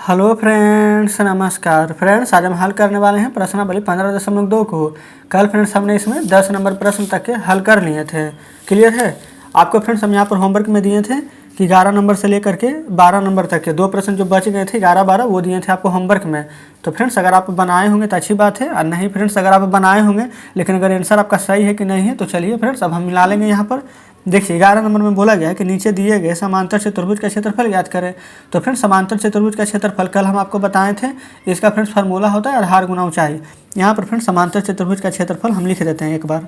Hello friends, नमस्कार friends. आज हम हल करने वाले हैं प्रश्नावली 15.2 को। कल फ्रेंड्स हमने इसमें 10 नंबर प्रश्न तक के हल कर लिए थे। क्लियर है। आपको फ्रेंड्स हम यहाँ पर होमवर्क में दिए थे कि 11 नंबर से लेकर के 12 नंबर तक के 2 प्रश्न जो बच गए थे 11-12 वो दिए थे आपको होमवर्क में। तो फ्रेंड्स अगर आप बनाए होंगे तो अच्छी बात है, और नहीं फ्रेंड्स अगर आप बनाए होंगे लेकिन अगर आंसर आपका सही है कि नहीं है तो चलिए फ्रेंड्स अब हम मिला लेंगे। यहाँ पर देखिए 11 नंबर में बोला गया है कि नीचे दिए गए समांतर चतुर्भुज का क्षेत्रफल ज्ञात करें। तो फ्रेंड्स समांतर चतुर्भुज का क्षेत्रफल कल हम आपको बताए थे, इसका फ्रेंड्स फार्मूला होता है आधार गुना ऊंचाई। यहाँ पर फ्रेंड्स समांतर चतुर्भुज का क्षेत्रफल हम लिख देते हैं एक बार।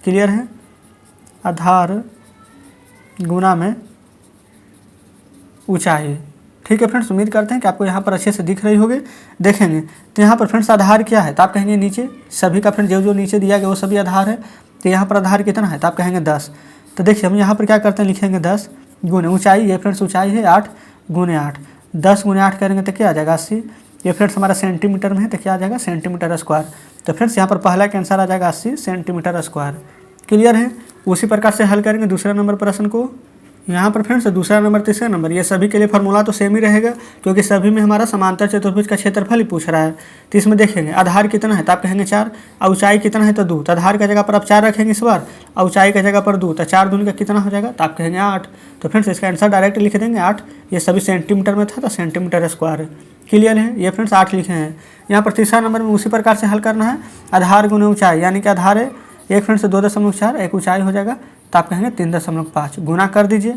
क्लियर है। आधार गुना में ऊंचाई। ठीक है फ्रेंड्स, उम्मीद करते हैं कि आपको यहाँ पर अच्छे से दिख रही होगी। देखेंगे तो यहाँ पर फ्रेंड्स आधार क्या है, तो आप कहेंगे नीचे सभी का फ्रेंड्स जो नीचे दिया गया वो सभी आधार है। तो यहाँ पर आधार कितना है, तो आप कहेंगे 10। तो देखिए हम यहाँ पर क्या करते हैं, लिखेंगे 10 गुने ऊंचाई। ये फ्रेंड्स ऊंचाई है 8 गुने 8। 10 गुने 8 करेंगे तो क्या आ जाएगा 80। ये फ्रेंड्स हमारा सेंटीमीटर में है तो क्या आ जाएगा सेंटीमीटर स्क्वायर। तो फ्रेंड्स यहाँ पर पहला का आंसर आ जाएगा 80 सेंटीमीटर स्क्वायर। क्लियर है। उसी प्रकार से हल करेंगे दूसरे नंबर प्रश्न को। यहाँ पर फ्रेंड्स दूसरा नंबर तीसरा नंबर ये सभी के लिए फार्मूला तो सेम ही रहेगा, क्योंकि सभी में हमारा समांतर चतुर्भुज का क्षेत्रफल ही पूछ रहा है। तो इसमें देखेंगे आधार कितना है, तो आप कहेंगे 4, और ऊंचाई कितना है तो 2। तो आधार की जगह पर आप 4 रखेंगे इस बार, और ऊंचाई की जगह पर 2। तो 4 दूनी का कितना हो जाएगा, तो आप कहेंगे 8। तो फ्रेंड्स इसका आंसर डायरेक्ट लिख देंगे 8। ये सभी सेंटीमीटर में था तो सेंटीमीटर स्क्वायर। क्लियर है। ये फ्रेंड्स 8 लिखे हैं। यहाँ पर तीसरा नंबर में उसी प्रकार से हल करना है। आधार गुने ऊंचाई, यानी कि आधार है एक फ्रेंड्स 2.4, एक ऊंचाई हो जाएगा तो आप कहेंगे 3.5 गुना कर दीजिए।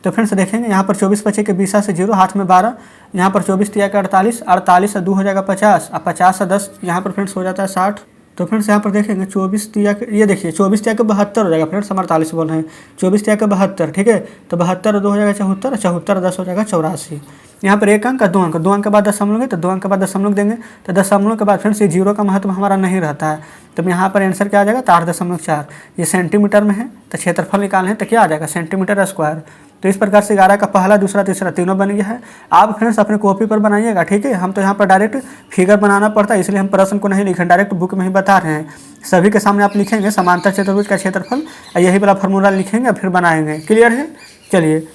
तो फ्रेंड्स देखेंगे यहाँ पर 24 बचे के 20 से 0 हाथ में 12। यहाँ पर 24 तिया के 48, 48 से 2 हो जाएगा 50, और 50 से 10 यहाँ पर फ्रेंड्स हो जाता है 60। तो फ्रेंड्स यहाँ पर देखेंगे 24 तिया के, ये देखिए 24 तिया के 72 हो जाएगा फ्रेंड्स, हम 48 बोल रहे हैं। 24 तिया के 72, ठीक है। तो 72 और 2 हो जाएगा 74, 74 10 हो जाएगा 84। यहाँ पर एक अंक 2 अंक, 2 अंक के बाद दशमलव है तो 2 अंक के बाद दशमलव देंगे। तो दशमलव के बाद फ्रेंड्स ये 0 का महत्व हमारा नहीं रहता है। तो यहाँ पर आंसर क्या आ जाएगा, 8.4। ये सेंटीमीटर में है तो क्षेत्रफल निकालना है तो क्या आ जाएगा सेंटीमीटर स्क्वायर। तो इस प्रकार से 11 का पहला दूसरा तीसरा तीनों बन गया है। आप फ्रेंड्स अपने कॉपी पर बनाइएगा, ठीक है। हम तो यहाँ पर डायरेक्ट फिगर बनाना पड़ता है, इसलिए हम प्रश्न को नहीं लिखें, डायरेक्ट बुक में ही बता रहे हैं। सभी के सामने आप लिखेंगे समांतर चतुर्भुज का क्षेत्रफल, यही वाला फार्मूला लिखेंगे फिर बनाएंगे। क्लियर है। चलिए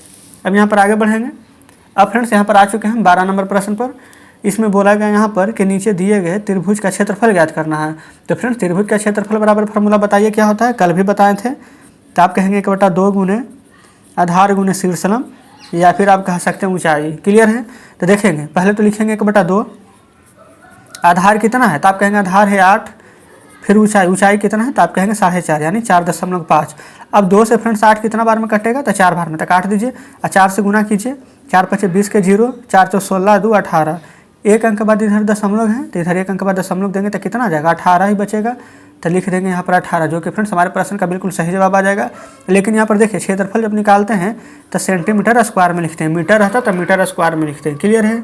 अब यहाँ पर आगे बढ़ेंगे। अब फ्रेंड्स यहाँ पर आ चुके हैं 12 नंबर प्रश्न पर। इसमें बोला गया यहाँ पर कि नीचे दिए गए त्रिभुज का क्षेत्रफल ज्ञात करना है। तो फ्रेंड्स त्रिभुज का क्षेत्रफल बराबर फार्मूला बताइए क्या होता है, कल भी बताए थे। तो आप कहेंगे 1/2 गुने आधार गुने शीर्षलम, या फिर आप कह सकते हैं ऊंचाई। क्लियर है। तो देखेंगे पहले तो लिखेंगे 1/2। आधार कितना है, तो आप कहेंगे आधार है 8। फिर ऊंचाई कितना है, तो आप कहेंगे 4.5 यानी 4.5। अब 2 से फ्रेंड्स 8 कितना बार में कटेगा, तो 4 बार में। तो काट दीजिए और 4 से गुना कीजिए। 4 5 20 के 0, 4 4 16 2 18। एक अंक के बाद इधर दशमलव है तो इधर एक अंक के बाद दशमलव देंगे तो कितना आ जाएगा 18 ही बचेगा। तो लिख देंगे यहाँ पर 18, जो कि फ्रेंड्स हमारे प्रश्न का बिल्कुल सही जवाब आ जाएगा। लेकिन यहाँ पर देखिए क्षेत्रफल जब निकालते हैं तो सेंटीमीटर स्क्वायर में लिखते हैं, मीटर रहता तो मीटर स्क्वायर में लिखते हैं। क्लियर है।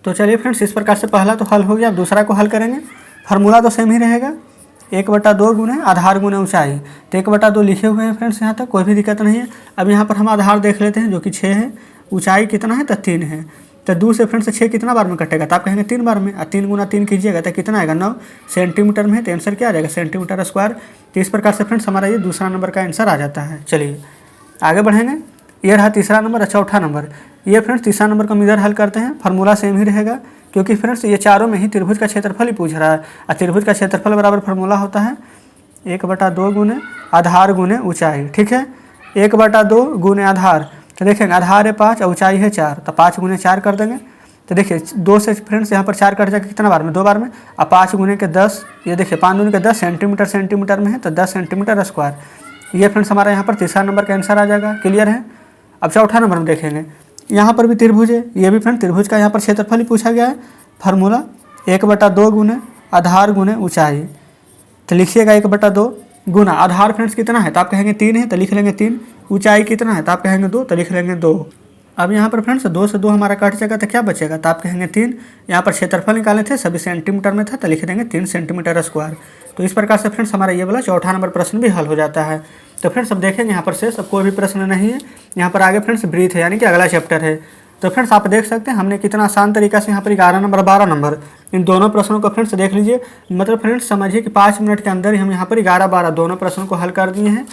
तो चलिए फ्रेंड्स इस प्रकार से पहला तो हल हो गया, अब दूसरा को हल करेंगे। फार्मूला तो सेम ही रहेगा, 1/2 गुने आधार गुने ऊंचाई। तो 1/2 लिखे हुए हैं फ्रेंड्स, यहाँ तक कोई भी दिक्कत नहीं है। अब यहाँ पर हम आधार देख लेते हैं जो कि 6 है, ऊंचाई कितना है तो 3 है। तो 2 से फ्रेंड्स 6 कितना बार में कटेगा, तो आप कहेंगे 3 बार में, और 3 गुना 3 कीजिएगा तो कितना आएगा 9 सेंटीमीटर में है। तो आंसर क्या आ जाएगा सेंटीमीटर स्क्वायर। तो इस प्रकार से फ्रेंड्स हमारा ये दूसरा नंबर का आंसर आ जाता है। चलिए आगे बढ़ेंगे। ये रहा तीसरा नंबर। चौथा नंबर, ये फ्रेंड्स तीसरा नंबर को हम इधर हल करते हैं। फार्मूला सेम ही रहेगा, क्योंकि फ्रेंड्स ये चारों में ही त्रिभुज का क्षेत्रफल ही पूछ रहा है, और त्रिभुज का क्षेत्रफल बराबर फार्मूला होता है 1/2 गुने आधार गुने ऊंचाई। ठीक है। 1/2 गुने आधार, तो देखेंगे आधार है 5 और ऊंचाई है 4, तो 5 गुने 4 कर देंगे। तो देखिए 2 से फ्रेंड्स यहाँ पर 4 कट जाएगा कितना बार में, 2 बार में। अब 5 गुने के 10, ये देखिए 5 दूनी के 10 सेंटीमीटर में है तो 10 सेंटीमीटर स्क्वायर। ये फ्रेंड्स हमारा यहाँ पर तीसरा नंबर का आंसर आ जाएगा। क्लियर है। अब चौथा नंबर में देखेंगे, यहाँ पर भी त्रिभुज है, ये भी फ्रेंड त्रिभुज का यहाँ पर क्षेत्रफल ही पूछा गया है। फार्मूला 1/2 गुने आधार गुने ऊंचाई। तो लिखिएगा 1/2 गुना आधार फ्रेंड्स कितना है, तो आप कहेंगे 3 है तो लिख लेंगे 3। ऊंचाई कितना है, तो आप कहेंगे 2 तो लिख लेंगे 2। अब यहाँ पर फ्रेंड्स 2 से 2 हमारा कट जाएगा तो क्या बचेगा, तो आप कहेंगे 3। यहाँ पर क्षेत्रफल निकाले थे सभी सेंटीमीटर में था तो लिख देंगे 3 सेंटीमीटर स्क्वायर। तो इस प्रकार से फ्रेंड्स हमारा ये वाला चौथा नंबर प्रश्न भी हल हो जाता है। तो फ्रेंड्स अब देखेंगे यहाँ पर से सब कोई भी प्रश्न नहीं है। यहाँ पर आगे फ्रेंड्स ब्रीथ है, यानी कि अगला चैप्टर है। तो फ्रेंड्स आप देख सकते हैं हमने कितना आसान तरीका से यहाँ पर 11 नंबर 12 नंबर इन दोनों प्रश्नों को फ्रेंड्स देख लीजिए। मतलब फ्रेंड्स समझिए कि 5 मिनट के अंदर ही हम यहाँ पर 11-12 दोनों प्रश्नों को हल कर दिए हैं।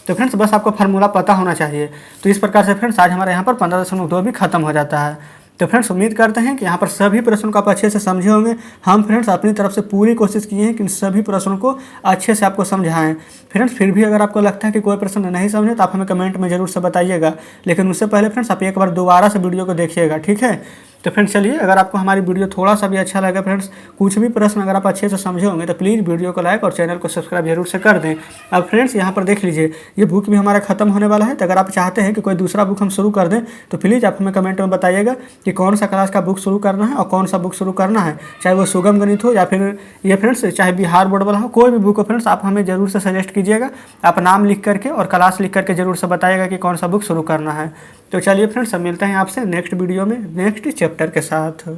तो फ्रेंड्स बस आपको फार्मूला पता होना चाहिए। तो इस प्रकार से फ्रेंड्स आज हमारे यहाँ पर 15.2 भी खत्म हो जाता है। तो फ्रेंड्स उम्मीद करते हैं कि यहाँ पर सभी प्रश्नों को आप अच्छे से समझे होंगे। हम फ्रेंड्स अपनी तरफ से पूरी कोशिश किए हैं कि इन सभी प्रश्नों को अच्छे से आपको समझाएं। फ्रेंड्स फिर भी अगर आपको लगता है कि कोई प्रश्न नहीं समझे तो आप हमें कमेंट में जरूर से बताइएगा, लेकिन उससे पहले फ्रेंड्स आप एक बार दोबारा से वीडियो को देखिएगा, ठीक है। तो फ्रेंड्स चलिए, अगर आपको हमारी वीडियो थोड़ा सा भी अच्छा लगा फ्रेंड्स, कुछ भी प्रश्न अगर आप अच्छे से समझे होंगे तो प्लीज़ वीडियो को लाइक और चैनल को सब्सक्राइब जरूर से कर दें। अब फ्रेंड्स यहाँ पर देख लीजिए, ये बुक भी हमारा खत्म होने वाला है। तो अगर आप चाहते हैं कि कोई दूसरा बुक हम शुरू कर दें तो प्लीज़ आप हमें कमेंट में बताइएगा कि कौन सा क्लास का बुक शुरू करना है और कौन सा बुक शुरू करना है, चाहे वो सुगम गणित हो या फिर ये फ्रेंड्स चाहे बिहार बोर्ड वाला हो, कोई भी बुक हो फ्रेंड्स आप हमें जरूर से सजेस्ट कीजिएगा। आप नाम लिख करके और क्लास लिख करके जरूर से बताइएगा कि कौन सा बुक शुरू करना है। तो चलिए फ्रेंड्स, अब मिलते हैं आपसे नेक्स्ट वीडियो में नेक्स्ट चैप्टर के साथ।